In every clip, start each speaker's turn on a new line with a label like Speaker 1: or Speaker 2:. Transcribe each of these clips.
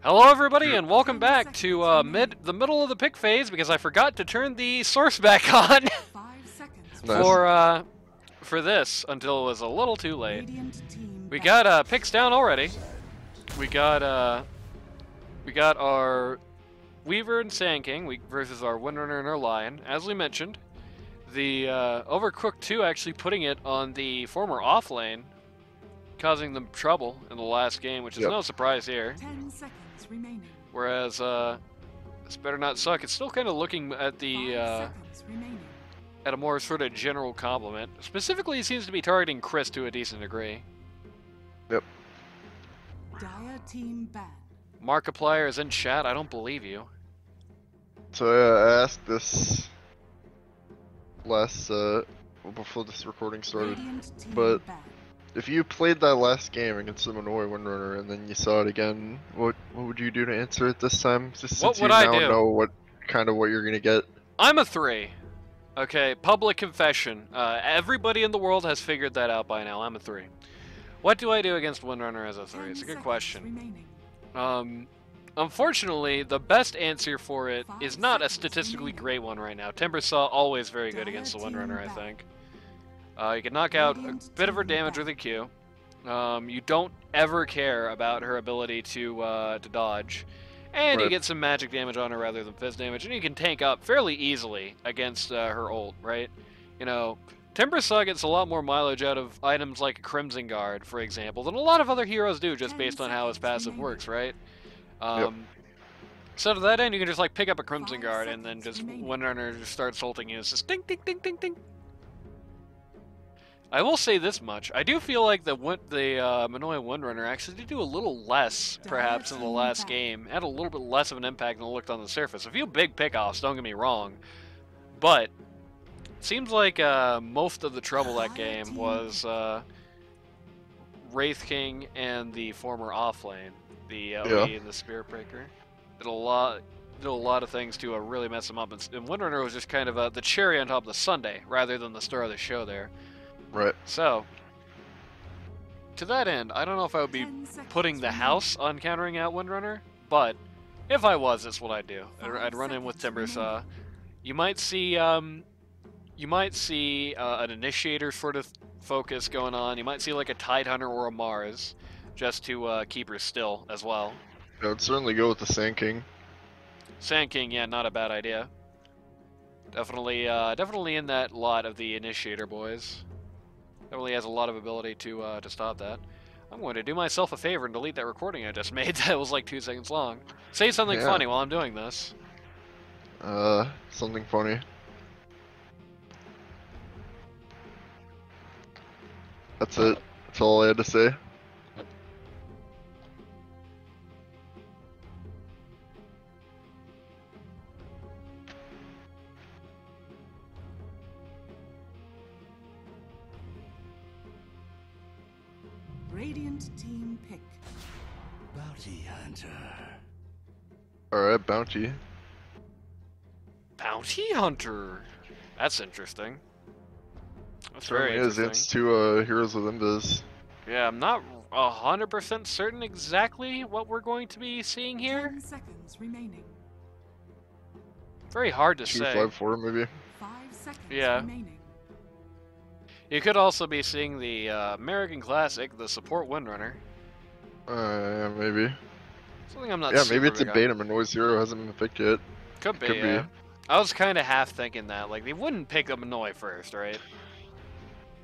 Speaker 1: Hello everybody and welcome back to the middle of the pick phase because I forgot to turn the source back on for this until it was a little too late. We got picks down already. We got our Weaver and Sand King versus our Windrunner and our Lion. As we mentioned, the Overcooked 2 actually putting it on the former off lane, causing them trouble in the last game, which is no surprise here.
Speaker 2: 10 seconds remaining.
Speaker 1: Whereas this better not suck. It's still kind of looking at the at a more sort of general compliment. Specifically, he seems to be targeting Chris to a decent degree.
Speaker 3: Yep.
Speaker 2: Dire team ban.
Speaker 1: Markiplier is in chat. I don't believe you.
Speaker 3: So I asked this last before this recording started, but if you played that last game against the Minoy Windrunner and then you saw it again, what would you do to answer it this time? Just
Speaker 1: What
Speaker 3: since
Speaker 1: would
Speaker 3: you
Speaker 1: I
Speaker 3: now
Speaker 1: do?
Speaker 3: know what you're gonna get.
Speaker 1: I'm a 3. Okay, public confession. Everybody in the world has figured that out by now. I'm a 3. What do I do against Windrunner as a 3? It's a good question. Unfortunately, the best answer for it is not a statistically great one right now. Timbersaw always very good against the Windrunner, I think. You can knock out a bit of her damage with a Q. You don't ever care about her ability to dodge. And you get some magic damage on her rather than fizz damage, and you can tank up fairly easily against her ult, right? You know, Timbersaw gets a lot more mileage out of items like a Crimson Guard, for example, than a lot of other heroes do just based on how his passive works, right? So to that end, you can just like pick up a Crimson Guard and then just Windrunner just starts ulting you. It's just ding, ding, ding, ding, ding. I will say this much. I do feel like the Minoy Windrunner actually did do a little less, perhaps, in the last game. Had a little bit less of an impact than it looked on the surface. A few big pickoffs, don't get me wrong. But it seems like most of the trouble that game was Wraith King and the former offlane, the OE and the Spirit Breaker. Did a lot of things to really mess him up. And Windrunner was just kind of the cherry on top of the sundae, rather than the star of the show there.
Speaker 3: Right.
Speaker 1: So, to that end, I don't know if I would be putting the house on countering out Windrunner, but if I was, that's what I'd do. I'd run in with Timbersaw. You might see an initiator sort of focus going on. You might see like a Tidehunter or a Mars, just to keep her still as well.
Speaker 3: I would certainly go with the Sand King.
Speaker 1: Sand King, yeah, not a bad idea. Definitely in that lot of the initiator boys. Definitely has a lot of ability to stop that. I'm going to do myself a favor and delete that recording I just made. That was like 2 seconds long. Say something funny while I'm doing this.
Speaker 3: Something funny. That's it. That's all I had to say.
Speaker 2: Radiant team pick.
Speaker 4: Bounty Hunter.
Speaker 3: Alright, Bounty.
Speaker 1: Bounty Hunter. That's interesting. That's
Speaker 3: very interesting. It's 2 heroes with Invis.
Speaker 1: Yeah, I'm not 100% certain exactly what we're going to be seeing here.
Speaker 2: 10 seconds remaining.
Speaker 1: Very hard to
Speaker 3: 2,
Speaker 1: say.
Speaker 3: 5, 4 maybe.
Speaker 2: 5 seconds remaining.
Speaker 1: You could also be seeing the American Classic, the support Windrunner.
Speaker 3: Yeah, maybe.
Speaker 1: Something I'm not.
Speaker 3: Yeah, maybe it's a beta. Minoy's hero hasn't been picked yet.
Speaker 1: Could be. I was kind of half thinking that, like, they wouldn't pick up Minoy first, right?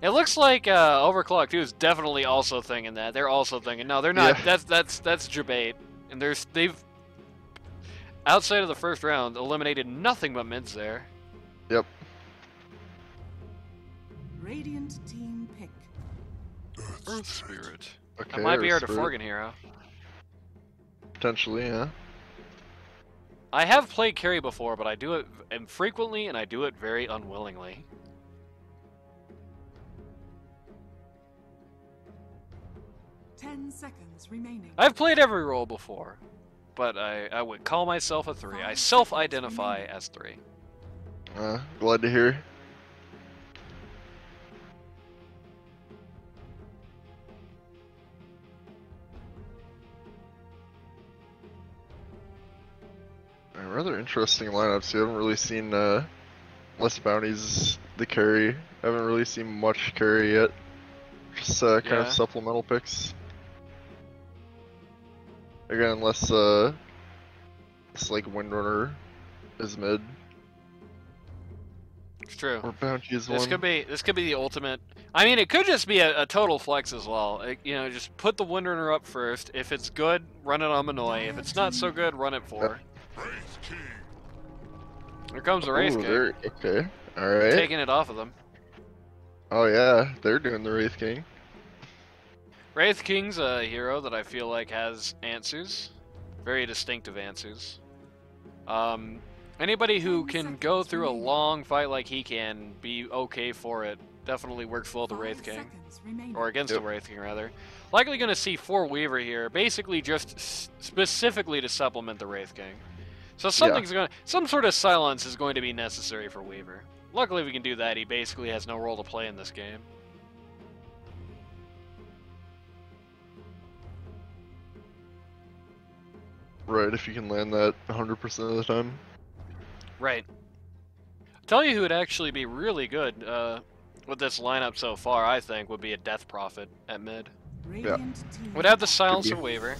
Speaker 1: It looks like Overclock 2 is definitely also thinking that. They're also thinking, no, they're not. Yeah. That's Jabate, and they've outside of the first round eliminated nothing but mids there.
Speaker 3: Yep.
Speaker 2: Radiant team pick.
Speaker 1: Earth Spirit.
Speaker 3: Okay,
Speaker 1: I might be our Forgan hero.
Speaker 3: Potentially, yeah.
Speaker 1: I have played carry before, but I do it infrequently and I do it very unwillingly.
Speaker 2: Ten seconds remaining.
Speaker 1: I've played every role before, but I would call myself a 3. I self-identify as 3.
Speaker 3: Glad to hear. Rather interesting lineups. You haven't really seen less bounties the carry. I haven't really seen much carry yet. Just kind of supplemental picks. Again, unless it's like Windrunner is mid.
Speaker 1: It's true.
Speaker 3: Or Bounty is
Speaker 1: this
Speaker 3: one.
Speaker 1: This could be the ultimate. I mean, it could just be a total flex as well. You know, just put the Windrunner up first. If it's good, run it on Manoy. If it's not so good, run it 4. Here comes the Wraith King.
Speaker 3: Okay. Alright.
Speaker 1: Taking it off of them.
Speaker 3: Oh yeah, they're doing the Wraith King.
Speaker 1: Wraith King's a hero that I feel like has answers. Very distinctive answers. Anybody who can go through a long fight like he can, be okay for it, definitely works well with the Wraith King. Or against the Wraith King, rather. Likely going to see 4 Weaver here, basically just specifically to supplement the Wraith King. So some sort of silence is going to be necessary for Weaver. Luckily we can do that, he basically has no role to play in this game.
Speaker 3: Right, if you can land that 100% of the time.
Speaker 1: Right. I'll tell you who would actually be really good with this lineup so far, I think, would be a Death Prophet at mid.
Speaker 3: Yeah.
Speaker 1: Would have the Silencer Weaver,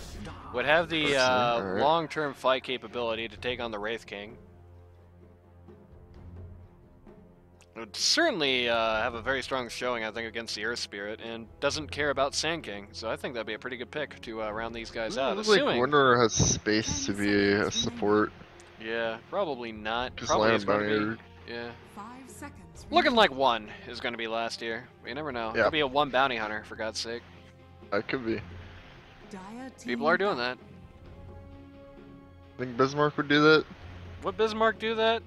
Speaker 1: would have the long-term fight capability to take on the Wraith King. Would certainly have a very strong showing, I think, against the Earth Spirit, and doesn't care about Sand King, so I think that'd be a pretty good pick to round these guys out.
Speaker 3: Looks like Windrunner has space to be a support.
Speaker 1: Yeah, probably not.
Speaker 3: Just
Speaker 1: Probably
Speaker 3: land
Speaker 1: is going to
Speaker 3: bounty.
Speaker 1: be, yeah.
Speaker 2: 5 seconds.
Speaker 1: Looking like 1 is going to be last year. You never know.
Speaker 3: Yeah.
Speaker 1: Could be a 1 bounty hunter, for God's sake.
Speaker 3: That could be.
Speaker 1: People are doing that.
Speaker 3: Think Bismarck would do that?
Speaker 1: Would Bismarck do that?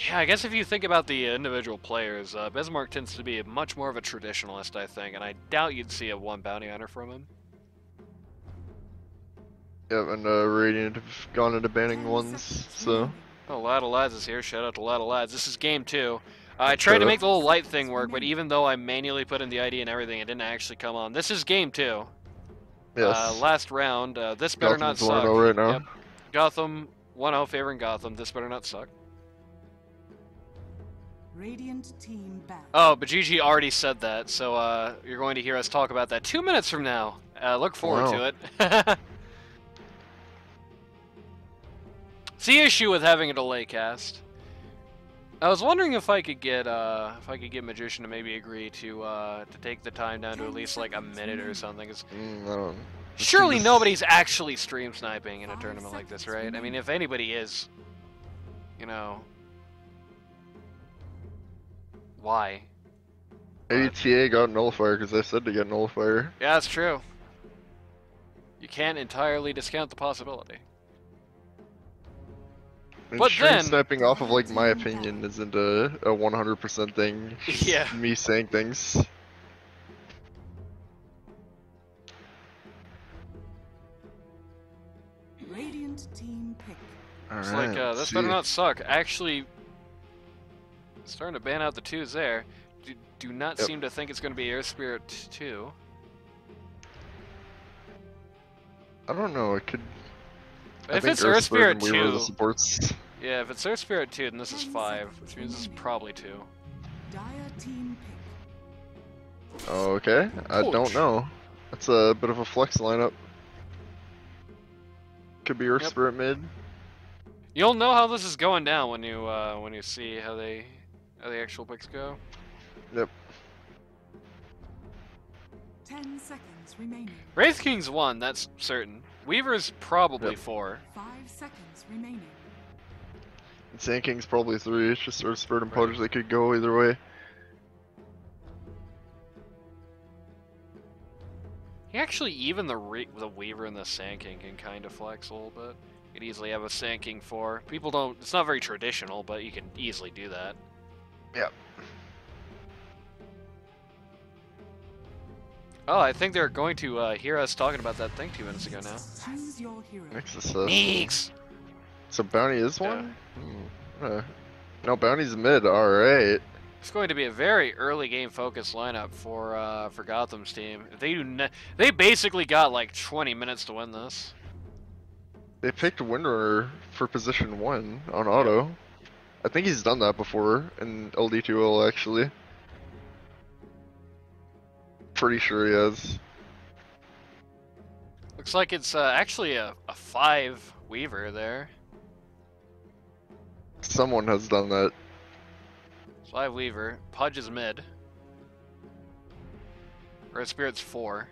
Speaker 1: Yeah, I guess if you think about the individual players, Bismarck tends to be much more of a traditionalist, I think, and I doubt you'd see a 1 bounty hunter from him.
Speaker 3: Yep, and Radiant have gone into banning ones, so...
Speaker 1: Oh, Lad of Lads is here. Shout out to Lad of Lads. This is game 2. I tried to make the little light thing work, but even though I manually put in the ID and everything, it didn't actually come on. This is game 2.
Speaker 3: Yes.
Speaker 1: Last round. This better
Speaker 3: Gotham's
Speaker 1: not suck.
Speaker 3: 1-0 right now.
Speaker 1: Yep. Gotham 1-0 favoring Gotham. This better not suck.
Speaker 2: Radiant team back.
Speaker 1: Oh, but GG already said that, so you're going to hear us talk about that 2 minutes from now. Look forward to it. It's the issue with having a delay cast. I was wondering if I could get Magician to maybe agree to take the time down to at least like a minute or something. Surely nobody's actually stream sniping in a tournament like this, right? I mean, if anybody is, you know, why?
Speaker 3: Maybe TA got Nullifier because they said to get Nullifier.
Speaker 1: Yeah, that's true. You can't entirely discount the possibility.
Speaker 3: And
Speaker 1: But
Speaker 3: stream
Speaker 1: then-
Speaker 3: sniping off of like my opinion isn't a 100% thing. It's
Speaker 1: Yeah.
Speaker 3: Me saying things.
Speaker 2: Radiant team pick.
Speaker 1: It's like, this better not suck. Actually, starting to ban out the 2s there. Do not seem to think it's going to be Air Spirit 2.
Speaker 3: I don't know, it could...
Speaker 1: But if it's Earth Spirit 2...
Speaker 3: The supports.
Speaker 1: Yeah, if it's Earth Spirit 2, then this is 5, which means this is probably 2.
Speaker 2: Dire team pick.
Speaker 3: Okay, I don't know. That's a bit of a flex lineup. Could be Earth Spirit mid.
Speaker 1: You'll know how this is going down when you see how the actual picks go.
Speaker 3: Yep.
Speaker 2: 10 seconds remaining.
Speaker 1: Wraith King's 1, that's certain. Weaver's probably 4.
Speaker 2: 5 seconds remaining.
Speaker 3: And Sand King's probably 3. It's just Earth Spirit and Pudge. They could go either way.
Speaker 1: Actually, even the Weaver and the Sand King can kind of flex a little bit. You could easily have a Sand King 4. People don't... It's not very traditional, but you can easily do that.
Speaker 3: Yep.
Speaker 1: Oh, I think they're going to hear us talking about that thing 2 minutes ago now.
Speaker 2: Choose your hero.
Speaker 3: Nexus.
Speaker 1: Neeks!
Speaker 3: So Bounty is one? No, Bounty's mid, alright.
Speaker 1: It's going to be a very early game focused lineup for Gotham's team. They basically got like 20 minutes to win this.
Speaker 3: They picked Windrunner for position 1 on auto. I think he's done that before in LD2L actually. Pretty sure he has.
Speaker 1: Looks like it's actually a 5 Weaver there.
Speaker 3: Someone has done that.
Speaker 1: 5 Weaver. Pudge is mid. Red Spirit's 4.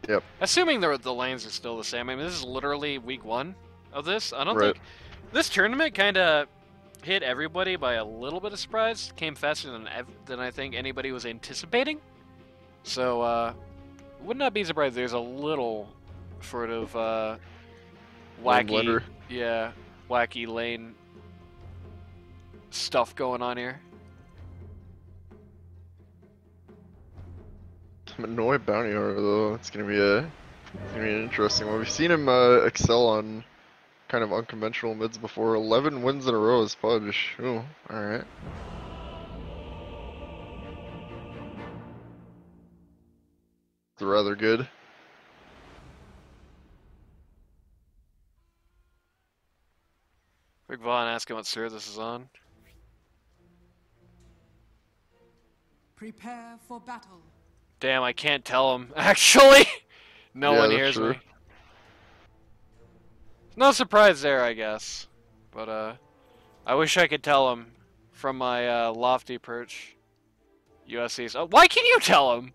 Speaker 3: Yep.
Speaker 1: Assuming the lanes are still the same. I mean, this is literally week 1 of this. I don't
Speaker 3: Right.
Speaker 1: think this tournament kind of hit everybody by a little bit of surprise. Came faster than I think anybody was anticipating. So, would not be surprised there's a little sort of wacky, wacky lane stuff going on here.
Speaker 3: Manoy Bounty Hunter though, it's gonna be an interesting one. We've seen him excel on kind of unconventional mids before. 11 wins in a row as Pudge. Ooh, alright. It's rather good.
Speaker 1: Quick Vaughn asking what server this is on.
Speaker 2: Prepare for battle.
Speaker 1: Damn, I can't tell him. Actually, no
Speaker 3: Yeah,
Speaker 1: one
Speaker 3: that's
Speaker 1: hears
Speaker 3: true.
Speaker 1: me. No surprise there, I guess. But I wish I could tell him from my lofty perch. USC's. Oh, why can't you tell him?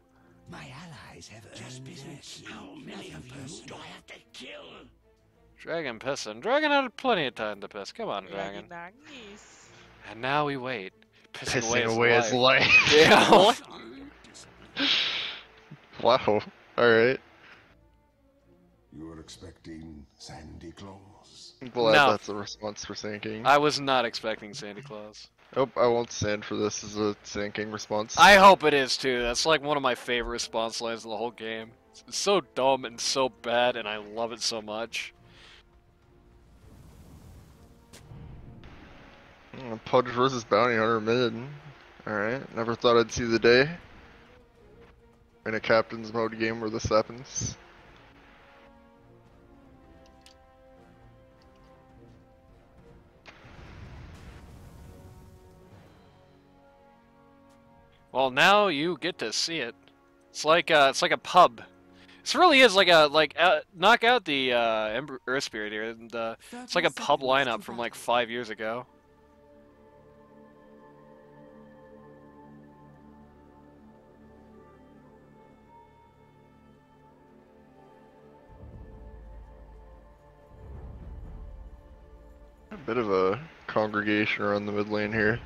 Speaker 4: My allies have just business. How many of you do I have to kill?
Speaker 1: Dragon pissing. Dragon had plenty of time to piss. Come on, Dragon.
Speaker 5: Nangis.
Speaker 1: And now we wait. Pissing,
Speaker 3: Pissing away his life.
Speaker 1: Yeah.
Speaker 3: Wow. Alright.
Speaker 6: You were expecting Sandy Claus?
Speaker 3: I'm glad
Speaker 1: No.
Speaker 3: that's a response for Sand King.
Speaker 1: I was not expecting Santa Claus.
Speaker 3: Oh, I won't stand for this as a Sand King response.
Speaker 1: I hope it is too. That's like one of my favorite response lines of the whole game. It's so dumb and so bad, and I love it so much.
Speaker 3: Pudge versus Bounty Hunter mid. Alright, never thought I'd see the day in a captain's mode game where this happens.
Speaker 1: Well, now you get to see it. It's like a pub. This really is like knock out the Earth Spirit here, and it's like a pub lineup from like 5 years ago.
Speaker 3: A bit of a congregation around the mid lane here.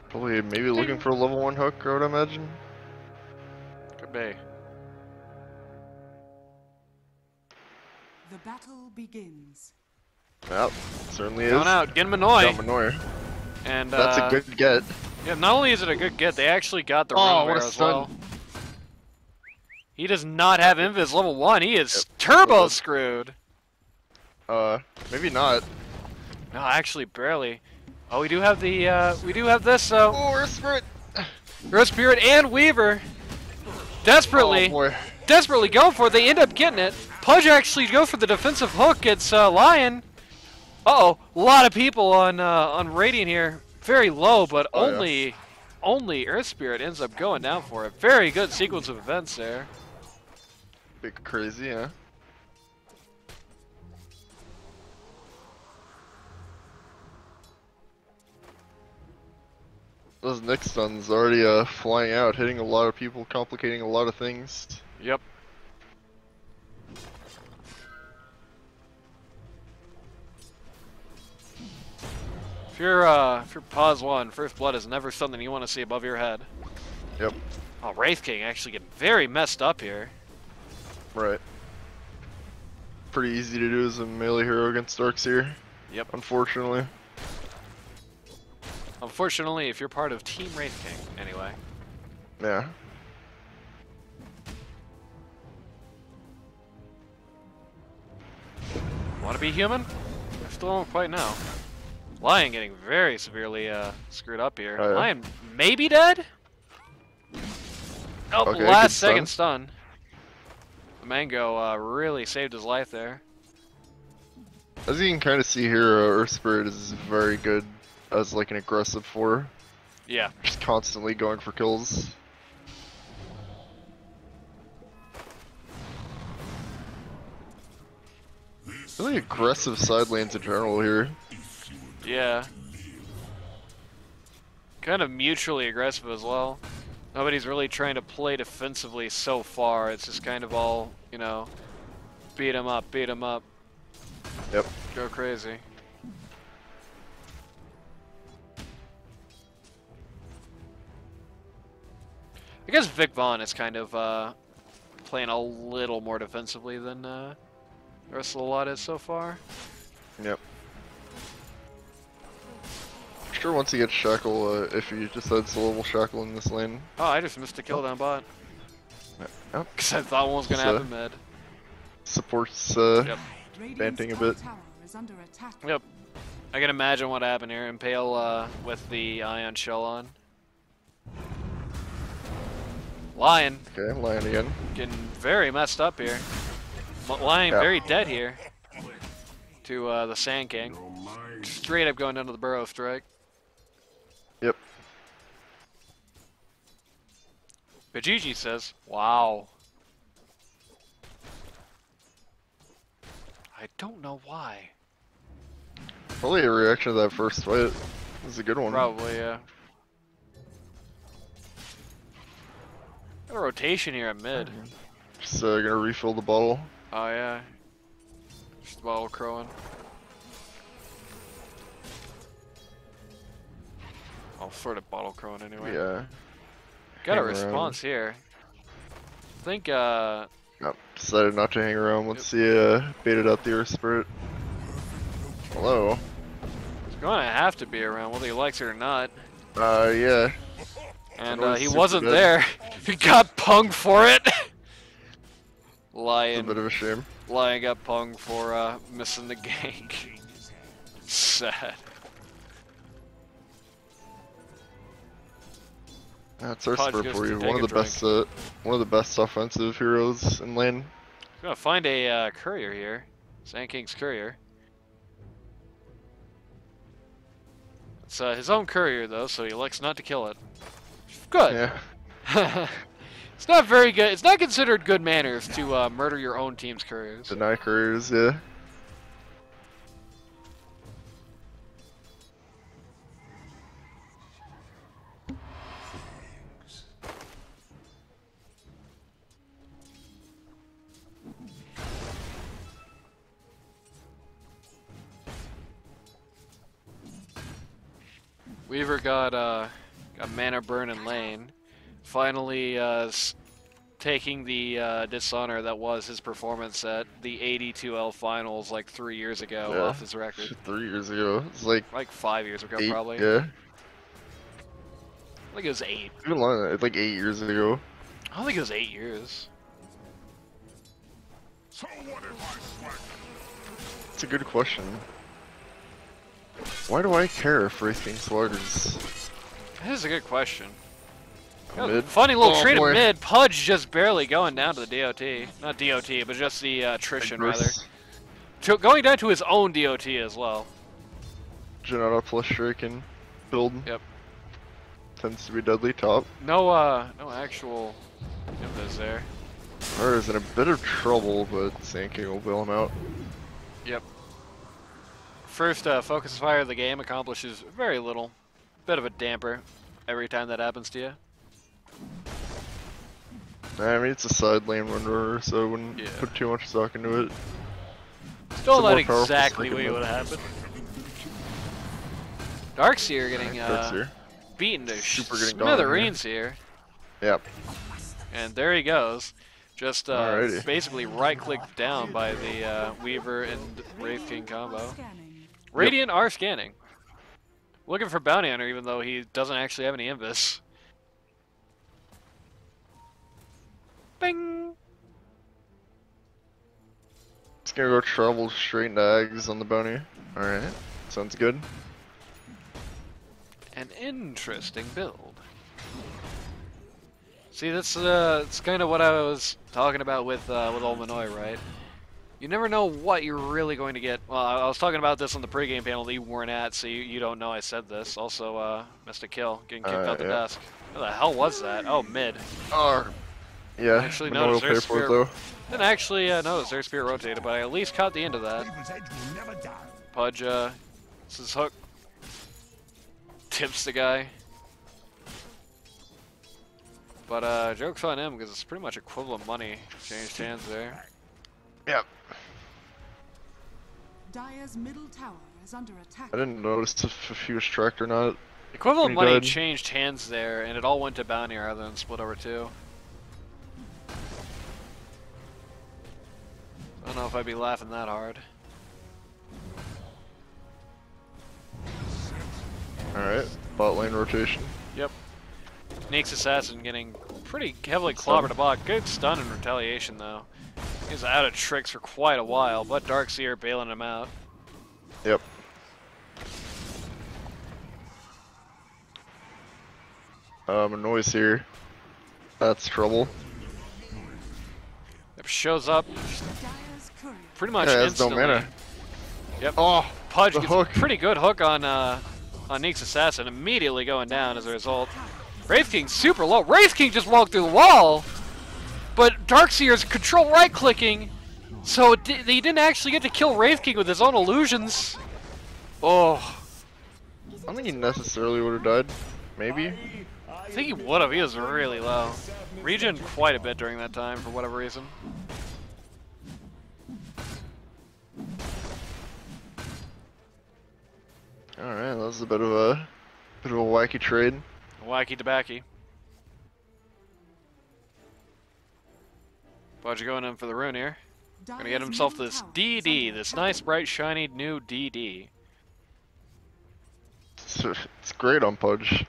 Speaker 3: Probably maybe looking for a level 1 hook, I would imagine.
Speaker 1: Could be.
Speaker 2: The battle begins.
Speaker 3: Yep, certainly is.
Speaker 1: Going out, getting Manoy.
Speaker 3: Got Manoy.
Speaker 1: And
Speaker 3: That's a good get.
Speaker 1: Yeah, not only is it a good get, they actually got the
Speaker 3: Oh,
Speaker 1: room
Speaker 3: what a
Speaker 1: there as
Speaker 3: stun.
Speaker 1: well. He does not have Invis level 1. He is turbo screwed.
Speaker 3: Maybe not.
Speaker 1: No, actually, barely. Oh, we do have the, we do have this, though.
Speaker 3: Oh, Earth Spirit!
Speaker 1: Earth Spirit and Weaver. Desperately,
Speaker 3: Oh boy.
Speaker 1: desperately go for it. They end up getting it. Pudge actually go for the defensive hook. It's Lion. Uh-oh, a lot of people on Radiant here. Very low, but
Speaker 3: Oh,
Speaker 1: only Earth Spirit ends up going down for it. Very good sequence of events there.
Speaker 3: Big crazy, huh? Those Nick stuns already flying out, hitting a lot of people, complicating a lot of things.
Speaker 1: Yep. If you're pause 1, First Blood is never something you want to see above your head.
Speaker 3: Yep.
Speaker 1: Oh, Wraith King actually getting very messed up here.
Speaker 3: Right. Pretty easy to do as a melee hero against Darks here.
Speaker 1: Yep.
Speaker 3: Unfortunately.
Speaker 1: Unfortunately, if you're part of Team Wraith King, anyway.
Speaker 3: Yeah.
Speaker 1: Want to be human? I still don't quite know. Lion getting very severely screwed up here.
Speaker 3: Oh, yeah.
Speaker 1: Lion maybe dead? Oh,
Speaker 3: Okay,
Speaker 1: last
Speaker 3: good
Speaker 1: second stun. The Mango really saved his life there.
Speaker 3: As you can kind of see here, Earth Spirit is very good as like an aggressive 4.
Speaker 1: Yeah.
Speaker 3: Just constantly going for kills. Really aggressive side lanes in general here.
Speaker 1: Yeah. Kind of mutually aggressive as well. Nobody's really trying to play defensively so far. It's just kind of all, you know, beat him up, beat him up.
Speaker 3: Yep.
Speaker 1: Go crazy. I guess Vic Vaughn is kind of playing a little more defensively than the rest of the lot is so far.
Speaker 3: Yep. Sure, once he gets Shackle, if he just adds a level Shackle in this lane.
Speaker 1: Oh, I just missed a kill down bot.
Speaker 3: Yep.
Speaker 1: Because I thought one was going to happen mid.
Speaker 3: Supports
Speaker 1: Yep.
Speaker 3: banting a bit.
Speaker 1: Yep. I can imagine what happened here. Impale with the Ion Shell on. Lion.
Speaker 3: Okay, Lion again.
Speaker 1: Getting very messed up here. Lion very dead here. To the Sand King. Straight up going down to the Burrow Strike.
Speaker 3: Yep.
Speaker 1: Veggie says, wow. I don't know why.
Speaker 3: Probably a reaction to that first fight. It was a good one.
Speaker 1: Probably, yeah. Got a rotation here at mid.
Speaker 3: Just gonna refill the bottle.
Speaker 1: Oh, yeah. Just bottle crowing. Oh, sort of bottle crowing anyway.
Speaker 3: Yeah.
Speaker 1: Got a
Speaker 3: Hang
Speaker 1: response here. I think,
Speaker 3: Nope, decided not to hang around once he baited out the Earth Spirit. Hello.
Speaker 1: he's gonna have to be around whether he likes it or not.
Speaker 3: Yeah.
Speaker 1: And
Speaker 3: That was
Speaker 1: he
Speaker 3: super
Speaker 1: wasn't
Speaker 3: good.
Speaker 1: there. He got punged for it.
Speaker 3: It's a
Speaker 1: Lion.
Speaker 3: bit of a shame.
Speaker 1: Lion got punged for missing the gank. Sad.
Speaker 3: That's Earth
Speaker 1: Podge
Speaker 3: Spirit
Speaker 1: goes
Speaker 3: for
Speaker 1: to
Speaker 3: you.
Speaker 1: take
Speaker 3: One
Speaker 1: a
Speaker 3: of the best offensive heroes in lane.
Speaker 1: Gonna find a courier here. Sand King's courier. It's his own courier though, so he elects not to kill it. Good.
Speaker 3: Yeah.
Speaker 1: It's not very good. It's not considered good manners to murder your own team's couriers.
Speaker 3: Deny couriers, yeah.
Speaker 1: Weaver got a mana burn in lane. Finally taking the dishonor that was his performance at the 82L finals like 3 years ago off his record.
Speaker 3: 3 years ago. It's like
Speaker 1: 5 years ago
Speaker 3: 8,
Speaker 1: probably.
Speaker 3: Yeah.
Speaker 1: I think it was 8.
Speaker 3: Even longer. It's like 8 years ago.
Speaker 1: I don't think it was 8 years.
Speaker 3: It's a good question. Why do I care if Racing Sluggers?
Speaker 1: That is a good question.
Speaker 3: Mid?
Speaker 1: Funny little
Speaker 3: Oh,
Speaker 1: trade
Speaker 3: boy.
Speaker 1: of mid. Pudge just barely going down to the DOT. Not DOT, but just the attrition, rather. Going down to his own DOT as well.
Speaker 3: Janata plus Striking build.
Speaker 1: Yep.
Speaker 3: Tends to be deadly top.
Speaker 1: No actual invis there.
Speaker 3: Or is in a bit of trouble, but Sand King will bail him out.
Speaker 1: Yep. First focus fire of the game accomplishes very little. Bit of a damper every time that happens to you.
Speaker 3: I mean, it's a side lane runner, so I wouldn't put too much stock into it.
Speaker 1: Still
Speaker 3: It's a
Speaker 1: not
Speaker 3: more powerful
Speaker 1: exactly
Speaker 3: second
Speaker 1: what
Speaker 3: move.
Speaker 1: would have happened. Darkseer getting
Speaker 3: Darkseer.
Speaker 1: beaten to
Speaker 3: Super getting gone
Speaker 1: smithereens here.
Speaker 3: Yep.
Speaker 1: And there he goes. Just
Speaker 3: Alrighty.
Speaker 1: basically right-clicked down by the Weaver and Wraith King combo. Radiant are scanning. Looking for Bounty Hunter even though he doesn't actually have any Invis. Bing!
Speaker 3: It's gonna go travel straight into Ags on the bounty. Alright. Sounds good.
Speaker 1: An interesting build. See, that's it's kind of what I was talking about with Olmanoy, right? You never know what you're really going to get. Well, I was talking about this on the pregame panel that you weren't at, so you don't know I said this. Also, missed a kill, getting kicked out the desk. What the hell was that? Oh, mid.
Speaker 3: Yeah,
Speaker 1: Actually
Speaker 3: no
Speaker 1: noticed their
Speaker 3: pay for it though.
Speaker 1: Didn't actually notice their spirit rotated, but I at least caught the end of that. Pudge, this is hook. Tips the guy. But joke's on him because it's pretty much equivalent money. Changed hands there.
Speaker 3: Yep.
Speaker 2: Dire's middle tower is under attack.
Speaker 3: I didn't notice if he was tracked or not.
Speaker 1: Equivalent money changed hands there, and it all went to bounty rather than split over two. I don't know if I'd be laughing that hard.
Speaker 3: Alright, bot lane rotation.
Speaker 1: Yep. Nake's assassin getting pretty heavily clobbered a bot. Good stun in retaliation though. He's out of tricks for quite a while, but Darkseer bailing him out.
Speaker 3: Yep. A noise here. That's trouble.
Speaker 1: Yep, shows up pretty much
Speaker 3: yeah,
Speaker 1: instantly.
Speaker 3: No mana.
Speaker 1: Yep.
Speaker 3: Oh,
Speaker 1: Pudge gets
Speaker 3: hook.
Speaker 1: a pretty good hook on Nake's assassin, immediately going down as a result. Wraith King super low. Wraith King just walked through the wall, but Darkseer's control right clicking, so he didn't actually get to kill Wraith King with his own illusions. Oh.
Speaker 3: I don't think he necessarily would have died. Maybe.
Speaker 1: I think he would have. He was really low. Regen quite a bit during that time for whatever reason.
Speaker 3: All right, that was a bit of a wacky trade.
Speaker 1: Wacky tobacky. Pudge going in for the rune here. Gonna get himself this DD, this nice, bright, shiny new DD.
Speaker 3: It's great on Pudge.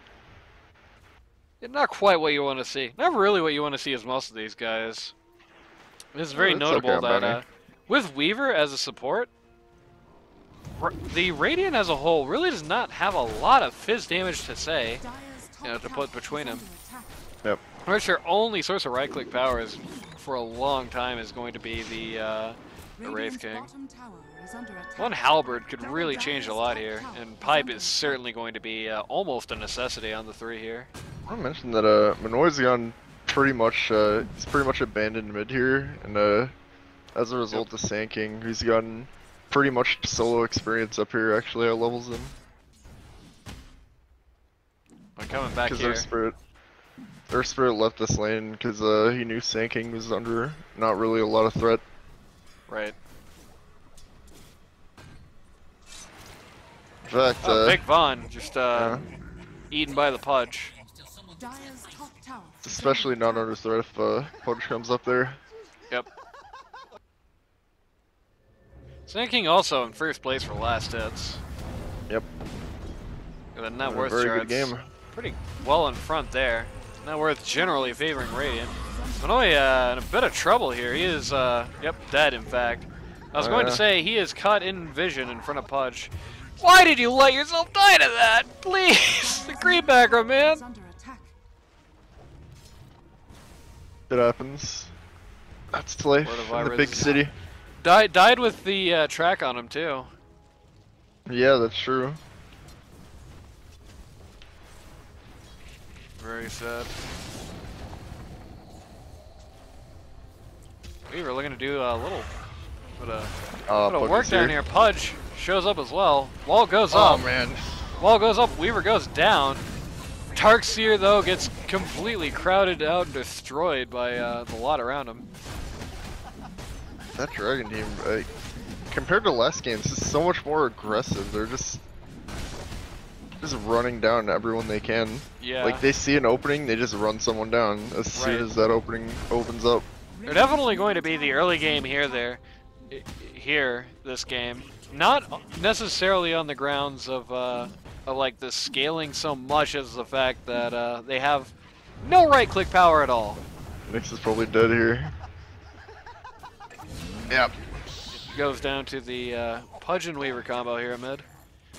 Speaker 1: Yeah, not quite what you want to see. Not really what you want to see as most of these guys. It's very notable that with Weaver as a support, the Radiant as a whole really does not have a lot of fizz damage to say, you know, to put between them.
Speaker 3: Yep.
Speaker 1: I'm sure only source of right-click power is, for a long time, is going to be the Wraith King. One Halberd could really change a lot here, and Pipe is certainly going to be almost a necessity on the 3 here.
Speaker 3: I want to mention that Manoy's gone pretty much, he's pretty much abandoned mid here, and as a result of Sand King, he's gotten pretty much solo experience up here actually outlevels him.
Speaker 1: I'm coming back here.
Speaker 3: Their spirit left this lane because he knew Sand King was under not really a lot of threat.
Speaker 1: Right.
Speaker 3: In fact,
Speaker 1: Vic Vaughn just eaten by the Pudge.
Speaker 3: It's especially not under threat if Pudge comes up there.
Speaker 1: Yep. Sand King also in first place for last hits.
Speaker 3: Yep.
Speaker 1: The net worth
Speaker 3: very
Speaker 1: charts
Speaker 3: good game.
Speaker 1: pretty well in front there. Net worth generally favoring Radiant. Manoy in a bit of trouble here. He is, yep, dead in fact. I was going to say he is caught in vision in front of Pudge. Why did you let yourself die to that? Please! The green background, man!
Speaker 3: It happens. That's life in the big city.
Speaker 1: Died with the track on him too.
Speaker 3: Yeah, that's true.
Speaker 1: Very sad. We were looking to do a little bit of work down here. Pudge shows up as well. Wall goes up.
Speaker 3: Oh man.
Speaker 1: Wall goes up. Weaver goes down. Darkseer though gets completely crowded out and destroyed by the lot around him.
Speaker 3: That Dragon team, compared to last game, this is so much more aggressive. They're just running down everyone they can.
Speaker 1: Yeah.
Speaker 3: Like they see an opening, they just run someone down as soon as that opening opens up.
Speaker 1: They're definitely going to be the early game this game. Not necessarily on the grounds of like the scaling so much as the fact that they have no right-click power at all.
Speaker 3: Nyx is probably dead here. Yep.
Speaker 1: It goes down to the Pudge and Weaver combo here, mid.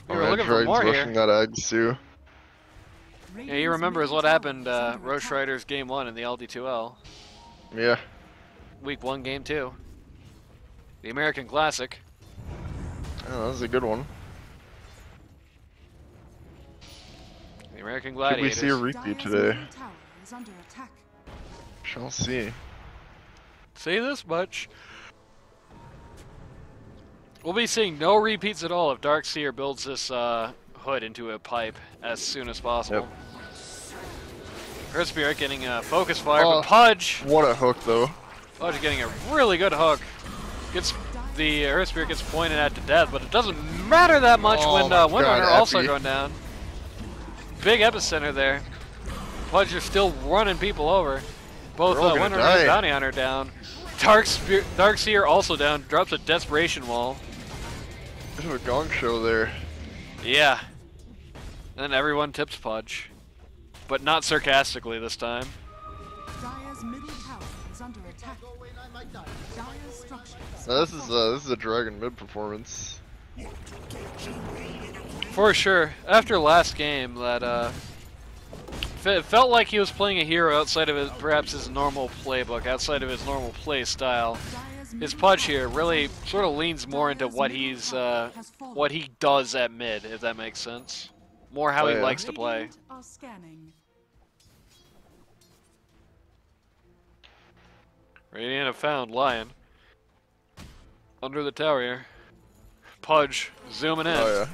Speaker 1: We were
Speaker 3: man,
Speaker 1: looking for more here.
Speaker 3: rushing that Ags too.
Speaker 1: Yeah, he remembers what happened Roche Riders game 1 in the LD2L.
Speaker 3: Yeah.
Speaker 1: Week 1, game 2. The American Classic.
Speaker 3: Oh, that was a good one.
Speaker 1: The American
Speaker 3: Should we
Speaker 1: Gladiators.
Speaker 3: see a repeat
Speaker 2: Dire's
Speaker 3: today?
Speaker 2: middle tower is under attack.
Speaker 3: Shall see.
Speaker 1: Say this much. We'll be seeing no repeats at all if Darkseer builds this hood into a pipe as soon as possible. Earth Spirit getting a focus fire, but Pudge!
Speaker 3: What a hook, though.
Speaker 1: Pudge getting a really good hook. Gets the Earth Spirit gets pointed at to death, but it doesn't matter that much when Windrunner also going down. Big epicenter there. Pudge are still running people over. Both Windrunner and Bounty Hunter down. Darkseer also down. Drops a Desperation Wall.
Speaker 3: Bit of a gong show there.
Speaker 1: Yeah. And everyone tips Pudge. But not sarcastically this time.
Speaker 2: Dire's middle tower is under attack. Dire's structures.
Speaker 3: Now, this is a dragon mid performance.
Speaker 1: For sure. After last game, that it felt like he was playing a hero outside of perhaps his normal playbook, outside of his normal play style. His Pudge here really sort of leans more into what what he does at mid, if that makes sense. More how he likes to play.
Speaker 2: Radiant are scanning.
Speaker 1: Radiant have found Lion. Under the tower here. Pudge zooming in.
Speaker 3: Oh yeah.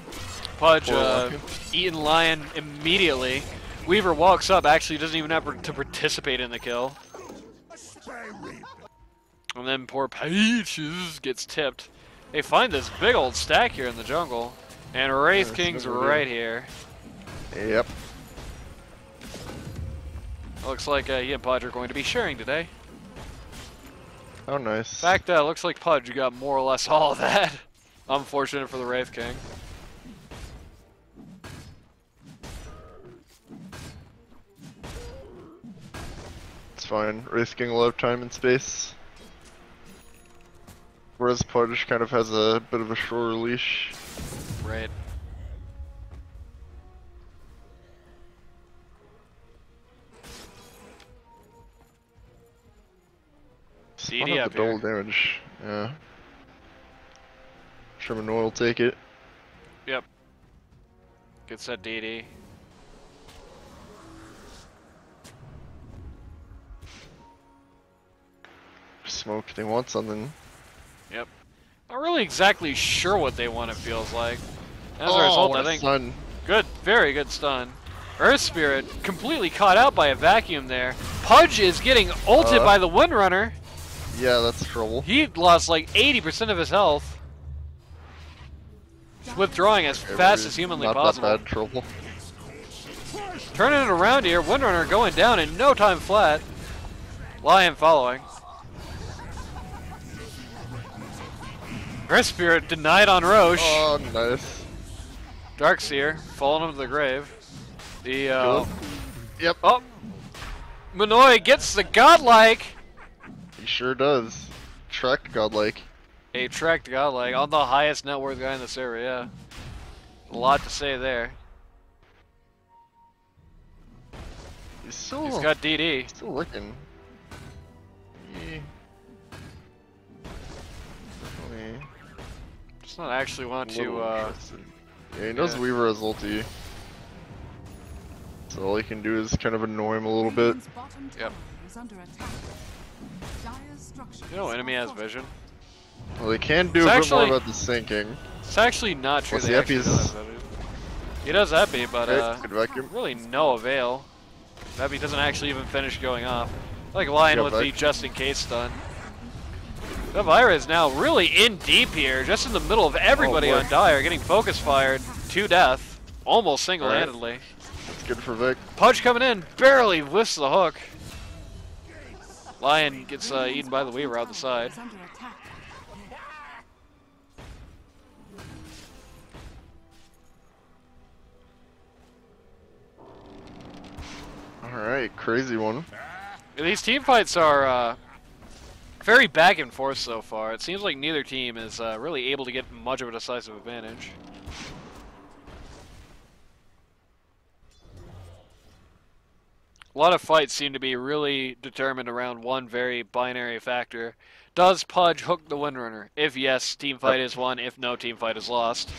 Speaker 1: Pudge
Speaker 3: Poor
Speaker 1: eating Lion immediately. Weaver walks up, actually doesn't even have to participate in the kill. And then poor Peaches gets tipped. They find this big old stack here in the jungle. And Wraith King's right here.
Speaker 3: Yep.
Speaker 1: Looks like he and Pudge are going to be sharing today.
Speaker 3: Oh, nice.
Speaker 1: In fact, looks like Pudge got more or less all of that. Unfortunate for the Wraith King.
Speaker 3: It's fine. Wraith King will have time and space. Whereas Pudge kind of has a bit of a shorter leash.
Speaker 1: Right. CD up
Speaker 3: the double
Speaker 1: here.
Speaker 3: damage. Yeah. Sherman will take it.
Speaker 1: Yep. Gets that DD.
Speaker 3: Smoke, they want something.
Speaker 1: Yep. Not really exactly sure what they want, it feels like. As a result, I think
Speaker 3: stun.
Speaker 1: good, very good stun. Earth Spirit completely caught out by a vacuum there. Pudge is getting ulted by the Windrunner.
Speaker 3: Yeah, that's trouble.
Speaker 1: He lost like 80% of his health. He's withdrawing as fast as humanly possible.
Speaker 3: Not that bad trouble.
Speaker 1: Turning it around here, Windrunner going down in no time flat. Lion following. Earth Spirit denied on Roche.
Speaker 3: Oh, nice.
Speaker 1: Darkseer falling into the grave. The
Speaker 3: Yep.
Speaker 1: Oh, Minoy gets the godlike.
Speaker 3: He sure does. Trek godlike.
Speaker 1: A tracked godlike on the highest net worth guy in this area. Yeah. A lot to say there.
Speaker 3: He's
Speaker 1: got DD.
Speaker 3: Still looking. Yeah. Definitely.
Speaker 1: Just not actually want to.
Speaker 3: Yeah, he knows Weaver has ulti. So all he can do is kind of annoy him a little bit.
Speaker 2: Radiant's bottom
Speaker 1: Yep.
Speaker 2: tower is under attack. Dire's structures
Speaker 1: You know, enemy
Speaker 2: are
Speaker 1: has
Speaker 2: fortified.
Speaker 1: vision.
Speaker 3: Well, they can do
Speaker 1: It's
Speaker 3: a bit
Speaker 1: actually-
Speaker 3: more about the sinking.
Speaker 1: It's actually not true.
Speaker 3: Plus
Speaker 1: They
Speaker 3: the
Speaker 1: actually
Speaker 3: Epi's-
Speaker 1: do have vision. He does Epi, but
Speaker 3: Good vacuum.
Speaker 1: really no avail. Epi doesn't actually even finish going off. Like Lion
Speaker 3: Yeah,
Speaker 1: with the just in case stun. DaViruZz is now really in deep here, just in the middle of everybody
Speaker 3: boy.
Speaker 1: on Dire, getting focus fired to death, almost single-handedly.
Speaker 3: That's good for Vic.
Speaker 1: Pudge coming in, barely whiffs the hook. Lion gets eaten by the Weaver out the side.
Speaker 2: Is under attack.
Speaker 3: Alright, crazy one.
Speaker 1: These team fights are very back and forth so far. It seems like neither team is really able to get much of a decisive advantage. A lot of fights seem to be really determined around one very binary factor. Does Pudge hook the Windrunner? If yes, team fight is won. If no, team fight is lost.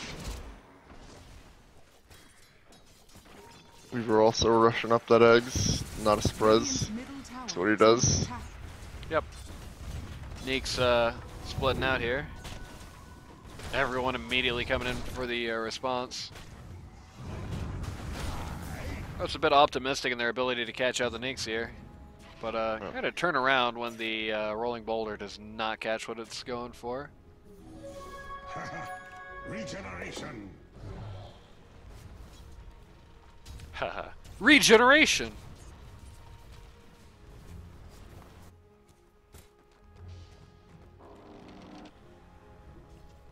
Speaker 3: We were also rushing up that eggs, not a sprez. That's what he does.
Speaker 1: Yep. Neek's splitting out here. Everyone immediately coming in for the response. That's a bit optimistic in their ability to catch out the Neeks here. But gotta turn around when the rolling boulder does not catch what it's going for.
Speaker 6: Regeneration.
Speaker 1: Haha. Regeneration!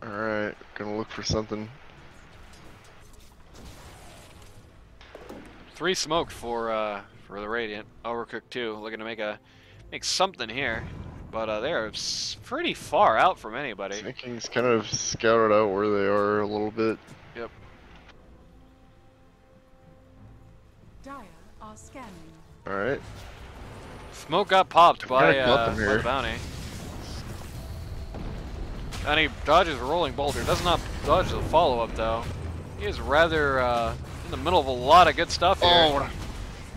Speaker 3: Alright, gonna look for something.
Speaker 1: 3 smoked for the Radiant. Overcooked 2, looking to make something here. But they're pretty far out from anybody.
Speaker 3: Vikings kind of scouted out where they are a little bit.
Speaker 1: Yep.
Speaker 2: Dire are scanning.
Speaker 3: Alright.
Speaker 1: Smoke got popped by
Speaker 3: Gotham
Speaker 1: the
Speaker 3: here.
Speaker 1: bounty. And he dodges a rolling boulder. Does not dodge the follow-up though. He is rather in the middle of a lot of good stuff here.
Speaker 3: Oh,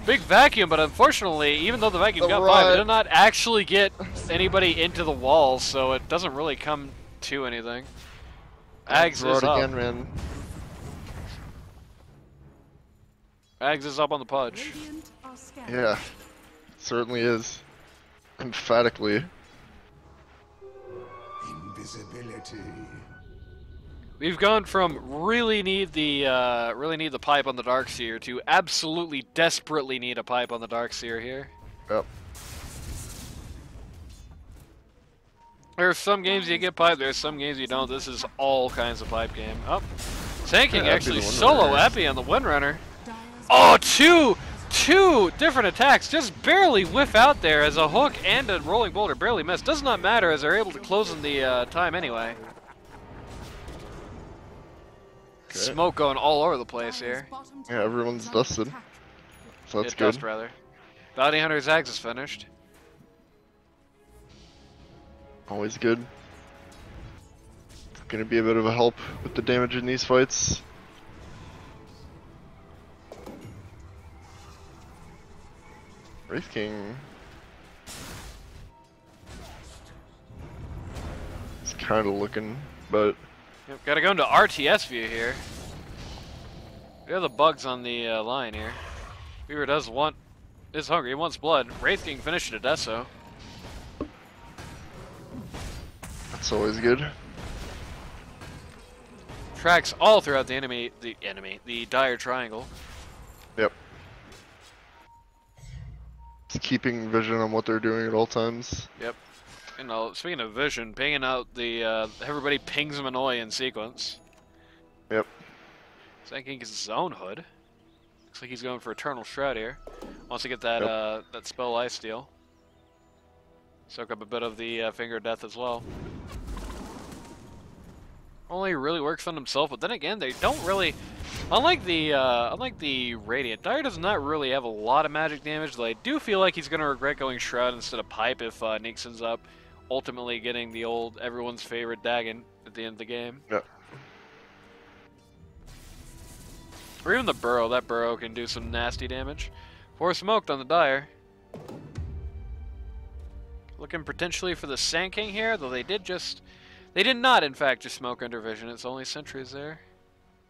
Speaker 1: Big vacuum, but unfortunately, even though the vacuum got by, it did not actually get anybody into the walls, so it doesn't really come to anything. Ags
Speaker 3: throw
Speaker 1: is
Speaker 3: it
Speaker 1: up.
Speaker 3: again, man.
Speaker 1: Ags is up on the Pudge.
Speaker 2: Radiant are scanning.
Speaker 3: Yeah, certainly is. Emphatically.
Speaker 6: Invisibility.
Speaker 1: We've gone from really need the pipe on the Darkseer to absolutely desperately need a pipe on the Darkseer here.
Speaker 3: Yep.
Speaker 1: There's some games you get pipe, there's some games you don't. This is all kinds of pipe game. Oh, tanking
Speaker 3: Yeah,
Speaker 1: actually
Speaker 3: Epi the
Speaker 1: solo
Speaker 3: Windrunner.
Speaker 1: Epi on the Windrunner.
Speaker 2: Dire's
Speaker 1: Oh, two different attacks just barely whiff out there as a hook and a rolling boulder barely miss. Does not matter as they're able to close in the time anyway.
Speaker 3: Okay.
Speaker 1: Smoke going all over the place here.
Speaker 3: Yeah, everyone's dusted. So that's
Speaker 1: Hit
Speaker 3: good.
Speaker 1: dust, rather. Bounty Hunter's Axe is finished.
Speaker 3: Always good. It's gonna be a bit of a help with the damage in these fights. Wraith King. He's kind of looking, but
Speaker 1: Yep, gotta go into RTS view here. We have the bugs on the line here. Beaver is hungry, he wants blood. Wraith King finished it at Deso.
Speaker 3: that's always good.
Speaker 1: Tracks all throughout the dire triangle.
Speaker 3: Yep. Just keeping vision on what they're doing at all times.
Speaker 1: Yep. You know, speaking of vision, pinging out the everybody pings him annoy in sequence.
Speaker 3: Yep.
Speaker 1: Thinking is his own hood. Looks like he's going for Eternal Shroud here. Wants to get that that spell Lifesteal. Soak up a bit of the Finger of Death as well. Only really works on himself, but then again, they don't really. Unlike the Radiant, Dire does not really have a lot of magic damage. Though I do feel like he's gonna regret going Shroud instead of Pipe if Neeks ends up ultimately getting the old everyone's favorite Dagon at the end of the game.
Speaker 3: Yep.
Speaker 1: Or even the Burrow. That Burrow can do some nasty damage. 4 smoked on the Dire. Looking potentially for the Sand King here, though they did not in fact just smoke under vision. It's only sentries there.